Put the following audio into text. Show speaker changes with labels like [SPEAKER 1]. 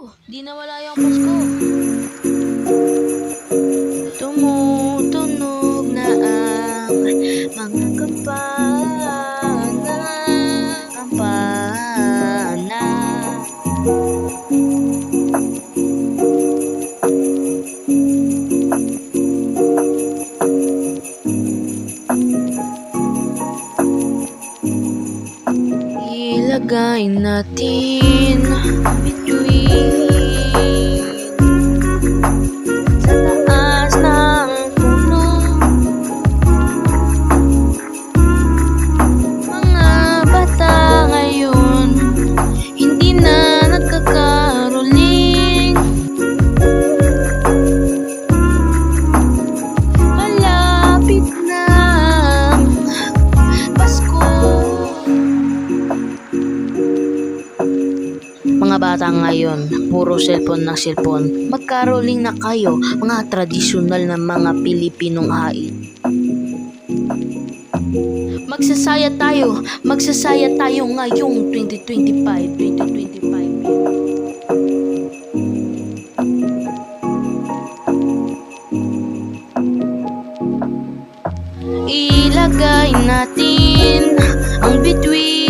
[SPEAKER 1] Di nawala yung Pasko. Tumutunog na ang mga kampana, kampana. Ilagay natin between sa taas ng puno mga bata ngayon hindi na nagkakaroling. Malapit na ang Pasko. Mga bata ngayon, puro cellphone na cellphone. Magkaroling na kayo, mga tradisyonal na mga Pilipinong hain. Magsasaya tayo ngayong 2025. Ilagay natin ang between